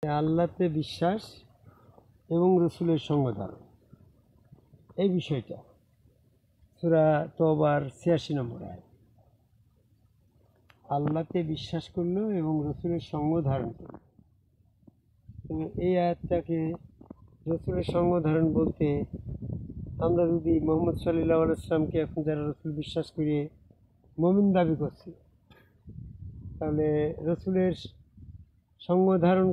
আল্লাহতে বিশ্বাস এবং রসুলের সঙ্গ ধারণ, এই বিষয়টা সূরা তওবার ৮৬ নম্বর আয়াত। আল্লাহতে বিশ্বাস করলো এবং রসুলের সঙ্গ ধারণ করলো। এই আয়াতটাকে রসুলের সঙ্গ ধারণ বলতে আমরা যদি মোহাম্মদ সাল্লাল্লাহু আলাইহি ওয়াসাল্লামকে এখন যারা রসুল বিশ্বাস করে মুমিন দাবি করছি, তাহলে রসুলের সঙ্গ ধারণ,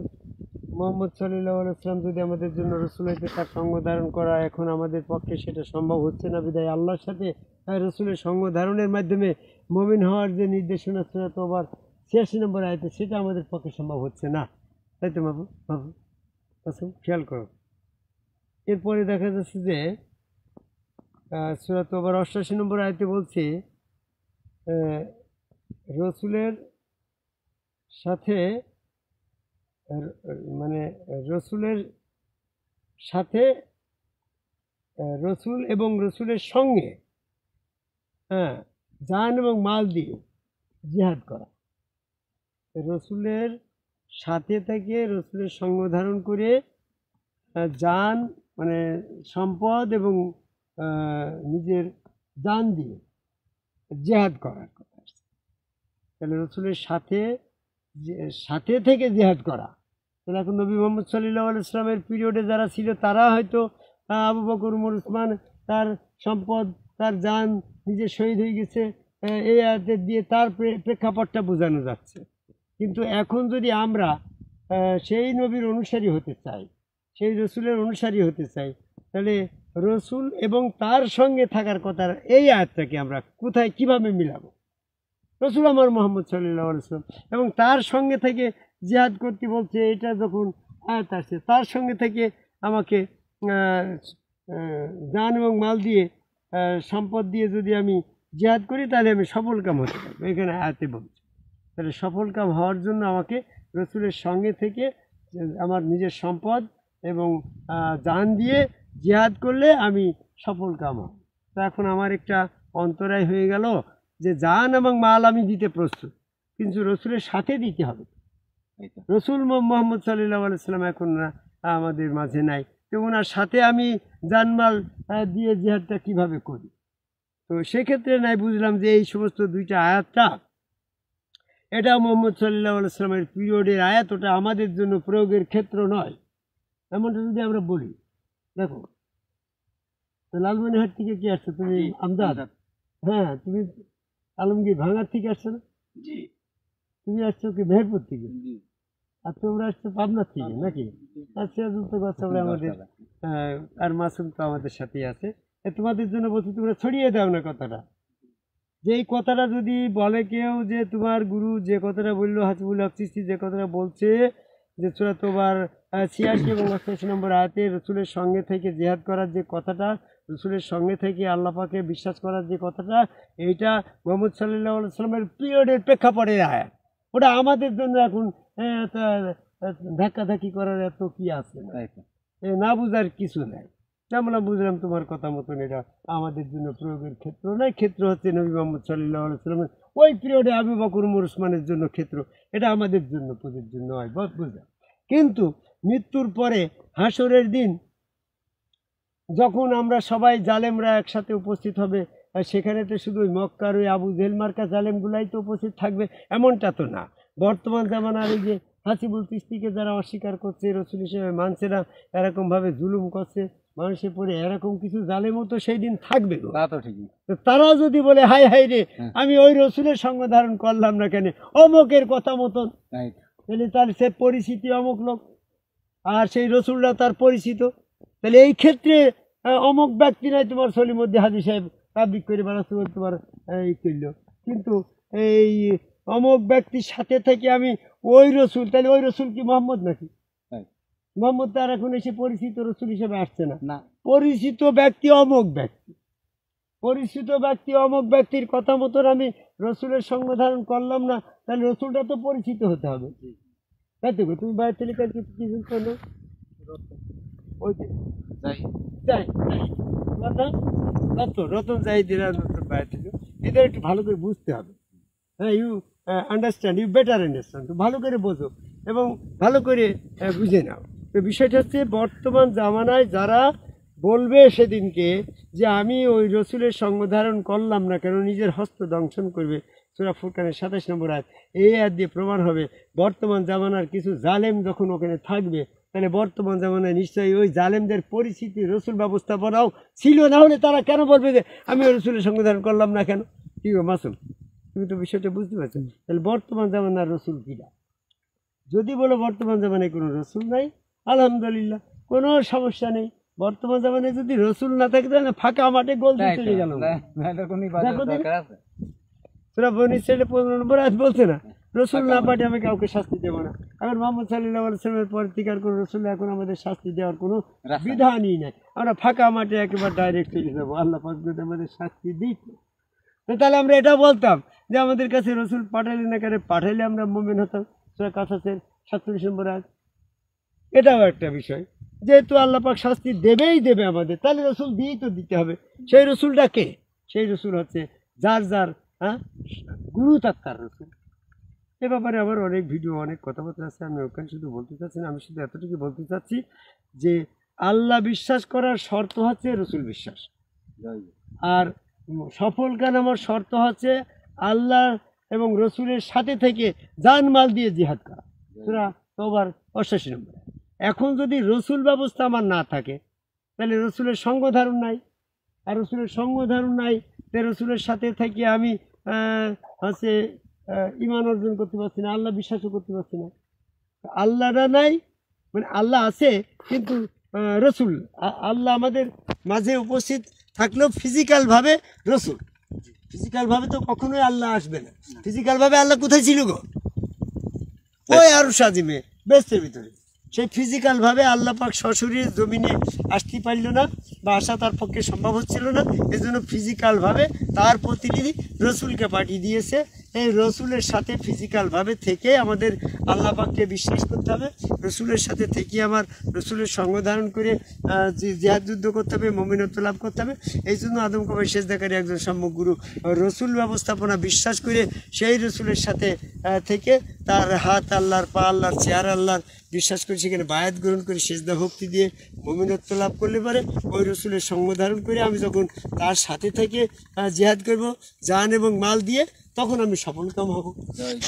মোহাম্মদ সাল্লাল্লাহু আলাইহি ওয়াসাল্লাম যদি আমাদের জন্য রসুল হইতে তার সঙ্গ ধারণ করা এখন আমাদের পক্ষে সেটা সম্ভব হচ্ছে না। বিধায় আল্লাহর সাথে রসুলের সঙ্গ ধারণের মাধ্যমে মুমিন হওয়ার যে নির্দেশনা সূরা তওবার ৮৬ নম্বর আয়াতে, সেটা আমাদের পক্ষে সম্ভব হচ্ছে না। তাই তো বাবু খেয়াল করো। এরপরে দেখা যাচ্ছে যে সূরা তওবার ৮৮ নম্বর আয়াতে বলছে রসুলের সাথে, মানে রসুলের সাথে রসুল এবং রসুলের সঙ্গে জান এবং মাল দিয়ে জিহাদ করা। রসুলের সাথে থেকে রসুলের সঙ্গ ধারণ করে জান মানে সম্পদ এবং নিজের জান দিয়ে জিহাদ করার কথা। তাহলে রসুলের সাথে থেকে জিহাদ করা। তাহলে এখন নবী মুহাম্মদ সাল্লাল্লাহু আলাইহি ওয়াসাল্লামের পিরিয়ডে যারা ছিল তারা হয়তো আবু বকর, উমর, উসমান তার সম্পদ তার জান নিজে শহীদ হয়ে গেছে, এই আয়াতের দিয়ে তার প্রেক্ষাপটটা বোঝানো যাচ্ছে। কিন্তু এখন যদি আমরা সেই নবীর অনুসারী হতে চাই, সেই রসুলের অনুসারী হতে চাই, তাহলে রসুল এবং তার সঙ্গে থাকার কথা এই আয়াতটাকে আমরা কোথায় কিভাবে মিলাবো? রসুল আমার মোহাম্মদ সাল্লাল্লাহু আলাইহি ওয়াসাল্লাম এবং তার সঙ্গে থেকে জিহাদ করতে বলছে, এটা যখন আয়াত আসছে তার সঙ্গে থেকে আমাকে জান এবং মাল দিয়ে সম্পদ দিয়ে যদি আমি জিহাদ করি তাহলে আমি সফলকাম হতে পারবো, এখানে আয়াতে বলছে। তাহলে সফলকাম হওয়ার জন্য আমাকে রসুলের সঙ্গে থেকে আমার নিজের সম্পদ এবং জান দিয়ে জিহাদ করলে আমি সফলকাম হব। তো এখন আমার একটা অন্তরায় হয়ে গেল যে জান এবং মাল আমি দিতে প্রস্তুত, কিন্তু রসুলের সাথে দিতে হবে। রসুল মোহাম্মদ সাল্লাল্লাহু আলাইহি ওয়াসাল্লাম এখন আমাদের মাঝে নাই, তো ওনার সাথে আমি জানমাল দিয়ে জিহাদটা কিভাবে করি? তো সেক্ষেত্রে নাই বুঝলাম যে এই সমস্ত দুইটা আয়াতটা, এটা মোহাম্মদ সাল্লাল্লাহু আলাইহি ওয়াসাল্লামের পিরিয়ডের আয়াত, ওটা আমাদের জন্য প্রয়োগের ক্ষেত্র নয়। এমনটা যদি আমরা বলি, দেখো লালমনিরহাট থেকে কি আসছো তুমি? আমজাদ? হ্যাঁ, তুমি আলমগীর ভাঙার থেকে আসছো না? তুমি আসছো কি মেহেরপুর থেকে? আর তোমরা আসছো পাবনার থেকে নাকি? আচ্ছা, তো কথা বলে আমাদের আর মাসুম তো আমাদের সাথেই আছে। তোমাদের জন্য বলছি, তোমরা ছড়িয়ে দাও না কথাটা, যে এই কথাটা যদি বলে কেউ যে তোমার গুরু যে কথাটা বললো, হাসিবুল হক চিশতি যে কথাটা বলছে যে সূরা তওবার ৮৬ এবং ৮৮ নম্বর আয়াতে রসুলের সঙ্গে থেকে জিহাদ করার যে কথাটা, রসুলের সঙ্গে থেকে আল্লাহ পাকে বিশ্বাস করার যে কথাটা, এইটা মুহাম্মদ সাল্লাল্লাহু আলাইহি ওয়াসাল্লামের পিরিয়ডের প্রেক্ষাপটের আয়াত। ওটা আমাদের জন্য এখন ধাক্কাধাক্কি করার এত কি আছে? না বুঝার কিছু নাই। আমরা বুঝলাম তোমার কথা মতন, এটা আমাদের জন্য প্রয়োগের ক্ষেত্র নয়, ক্ষেত্র হচ্ছে নবী মুহাম্মদ সাল্লাল্লাহু আলাইহি ওয়াসাল্লামের ওই পিরিয়ডে আবু বকর, উমর, উসমানের জন্য ক্ষেত্র, এটা আমাদের জন্য প্রযোজ্য নয়, বুঝলাম। কিন্তু মৃত্যুর পরে হাসরের দিন যখন আমরা সবাই জালেমরা একসাথে উপস্থিত হবে, সেখানে তো শুধু ওই মক্কার ওই আবু জেহেল মার্কা জালেমগুলাই তো উপস্থিত থাকবে, এমনটা তো না। বর্তমান জামানার এই যে হাসিবুল চিশতিকে যারা অস্বীকার করছে, রসুল হিসেবে মানছে না, এরকমভাবে জুলুম করছে মানুষের পরে, এরকম কিছু জালেমও তো সেই দিন থাকবে। তারা যদি বলে হাই হাই রে, আমি ওই রসুলের সঙ্গ ধারণ করলাম না কেন, অমুকের কথা মতন, তাহলে সে পরিচিতি অমুক লোক, আর সেই রসুলরা তার পরিচিত, তাহলে এই ক্ষেত্রে অমুক ব্যক্তি নাই তোমার সলিমুদ্দিন হাজী সাহেব তাবলিগ করে বেড়াচ্ছে, তোমার এই করলো, কিন্তু এই অমুক ব্যক্তির সাথে থেকে আমি ওই রসুল, তাহলে ওই রসুল কি মোহাম্মদ নাকি? মোহাম্মদ তার এখন এসে পরিচিত রসুল হিসেবে আসছে না। পরিচিত ব্যক্তি অমুক ব্যক্তি, পরিচিত ব্যক্তি অমুক ব্যক্তির কথা মতন আমি রসুলের সঙ্গ ধারণ করলাম না, তাহলে রসুলটা তো পরিচিত হতে হবে, তাই তো? তুমি বাইরে থেকে কিছু করলো ওই রতন জাহিদিরা নতুন বাইরে থেকে, এদের একটু ভালো করে বুঝতে হবে। হ্যাঁ, you understand, you better understand, ভালো করে বোঝো এবং ভালো করে বুঝে নাও। তো বিষয়টা হচ্ছে বর্তমান জামানায় যারা বলবে সেদিনকে যে আমি ওই রসুলের সঙ্গ ধারণ করলাম না কেন, নিজের হস্ত দংশন করবে। সূরা ফুরকানের 27 নম্বর আয়াত, এই আয়াত দিয়ে প্রমাণ হবে বর্তমান জামানার কিছু জালেম যখন ওখানে থাকবে, তাহলে বর্তমান জামানায় নিশ্চয়ই ওই জালেমদের পরিস্থিতি রসুল ব্যবস্থাপনাও ছিল, না হলে তারা কেন বলবে যে আমি ওই রসুলের সঙ্গ ধারণ করলাম না কেন? কি গো মাসুম, তুমি তো বিষয়টা বুঝতে পারছো? তাহলে বর্তমান জামানার রসুল কিনা? যদি বলো বর্তমান জামানায় কোনো রসুল নাই, আলহামদুলিল্লাহ, কোনো সমস্যা নেই। বর্তমান জামানায় যদি রসুল না থাকে তাহলে ফাঁকা মাঠে গোল চলে গেল। সূরা বনী ইসরাঈলের 15 নম্বর আয়াত বলছে না, রসুল না পাঠিয়ে আমি কাউকে শাস্তি দেবো না। এখন মোহাম্মদ সাল্লাল্লাহু আলাইহি ওয়াসাল্লামের পর থেকে আর কোনো রসুল এখন আমাদের শাস্তি দেওয়ার কোনো বিধানই নাই। আমরা ফাঁকা মাঠে একেবারে ডাইরেক্ট চলে যাবো, আল্লাহ পাক যদি আমাদের শাস্তি দিত। তাহলে আমরা এটা বলতাম যে আমাদের কাছে রসুল পাঠাইলে না কেন, পাঠাইলে আমরা মুমিন হতাম। সূরা কাসাসের 47 নম্বর আয়াত। এটাও একটা বিষয়, যেহেতু আল্লাহ পাক শাস্তি দেবেই দেবে আমাদের, তাহলে রসুল দিয়েই তো দিতে হবে। সেই রসুলটা কে? সেই রসুল হচ্ছে যার যার গুরু তার রসুল। এ ব্যাপারে আবার অনেক ভিডিও, অনেক কথাবার্তা আছে, আমি ওখানে শুধু বলতে চাচ্ছি না। আমি শুধু এতটুকু বলতে চাচ্ছি যে আল্লাহ বিশ্বাস করার শর্ত হচ্ছে রসুল বিশ্বাস, আর সফল কানামার শর্ত হচ্ছে আল্লাহ এবং রসুলের সাথে থেকে জানমাল দিয়ে জিহাদ করা। সূরা তওবার 88 নম্বর। এখন যদি রসুল ব্যবস্থা আমার না থাকে, তাহলে রসুলের সঙ্গ ধারণ নাই, আর রসুলের সঙ্গ ধারণ নাই, তো রসুলের সাথে থেকে আমি হচ্ছে ঈমান অর্জন করতে পারছি না, আল্লাহ বিশ্বাসও করতে পারছি না। আল্লাহটা নাই, মানে আল্লাহ আছে কিন্তু রসুল, আল্লাহ আমাদের মাঝে উপস্থিত থাকলেও ফিজিক্যালভাবে রসুল, ফিজিক্যালভাবে তো কখনোই আল্লাহ আসবে না। ফিজিক্যালভাবে আল্লাহ কোথায় ছিল গো? ওই আরশ আজিমে বেহেশতের ভিতরে। সেই ফিজিক্যালভাবে আল্লাহ পাক সশরীরে জমিনে আসতে পারল না, বা আসা তার পক্ষে সম্ভব হচ্ছিল না। এই জন্য ফিজিক্যালভাবে তার প্রতিনিধি রসুলকে পাঠিয়ে দিয়েছে। এই রসুলের সাথে ফিজিক্যালভাবে থেকে আমাদের আল্লাহ পাককে বিশ্বাস করতে হবে, রসুলের সাথে থেকে আমার রসুলের সঙ্গ ধারণ করে জিহাদ যুদ্ধ করতে হবে, মুমিনত্ব লাভ করতে হবে। এই জন্য আদম কবি সেজদাকারী একজন সম্যক গুরু রসুল ব্যবস্থাপনা বিশ্বাস করে সেই রসুলের সাথে থেকে তার হাত আল্লাহর, পা আল্লাহর, চেহারা আল্লাহর বিশ্বাস করে সেখানে বায়াত গ্রহণ করে সেজদা ভক্তি দিয়ে মুমিনত্ব লাভ করলে পারে ওই রসুলের সঙ্গ ধারণ করে আমি যখন তার সাথে থেকে জিহাদ করব জান এবং মাল দিয়ে, তখন আমি সফলকাম হব।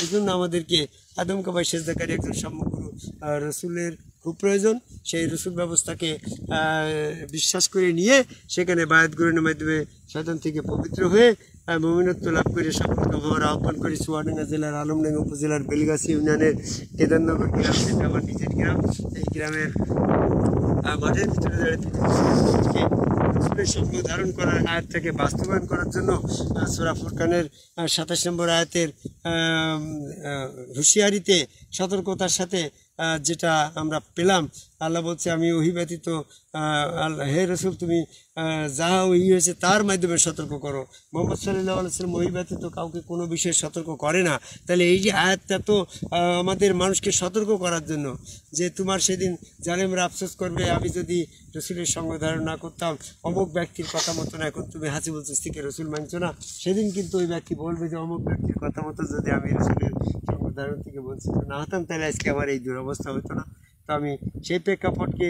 এই জন্য আমাদেরকে আদম কাবাই সেজদাকারী একজন সম্যক গুরু রসুলের খুব প্রয়োজন। সেই রসুল ব্যবস্থাকে বিশ্বাস করে নিয়ে সেখানে বায়াত গ্রহণের মাধ্যমে শয়তান থেকে পবিত্র হয়ে মুমিনত্ব লাভ করে সফলকাম হওয়ার আহ্বান করি। চুয়াডাঙ্গা জেলার আলমডাঙ্গা উপজেলার বেলগাছি ইউনিয়নের কেদারনগর গ্রাম, সেটা আমার নিজের গ্রাম। এই গ্রামের মাঠের ভিতরে দাঁড়িয়ে রসুলের সঙ্গ ধারণ করার আয়াতটাকে বাস্তবায়ন করার জন্য সূরা ফুরকানের 27 নম্বর আয়াতের হুঁশিয়ারিতে, সতর্কতার সাথে যেটা আমরা পেলাম, আল্লাহ বলছে আমি ওহী ব্যতীত, হে রসুল তুমি যাহা ওহী হয়েছে তার মাধ্যমে সতর্ক করো। মুহাম্মদ সাল্লাল্লাহু আলাইহি ওয়াসাল্লাম ওহী ব্যতীত কাউকে কোনো বিষয়ে সতর্ক করে না। তাহলে এই যে আয়াতটা তো আমাদের মানুষকে সতর্ক করার জন্য, যে তোমার সেদিন জালেমরা আফসোস করবে আমি যদি রসুলের সঙ্গ ধারণ না করতাম, অমুক ব্যক্তির কথা মতো না, এখন তুমি হাসিবুল চিশতিকে রসুল মানছো না। সেদিন কিন্তু ওই ব্যক্তি বলবে যে অমুক ব্যক্তির কথা মতো যদি আমি রসুলের সঙ্গ ধারণ থেকে বঞ্চিত না হতাম, তাহলে আজকে আমার এই দুরবস্থা হতো না। তো আমি সেই প্রেক্ষাপটকে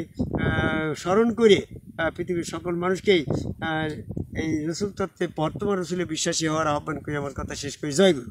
স্মরণ করে পৃথিবীর সকল মানুষকেই এই রসুল তত্ত্বে বর্তমান রসুলের বিশ্বাসী হওয়ার আহ্বান করে আমার কথা শেষ করি। জয় গুরু।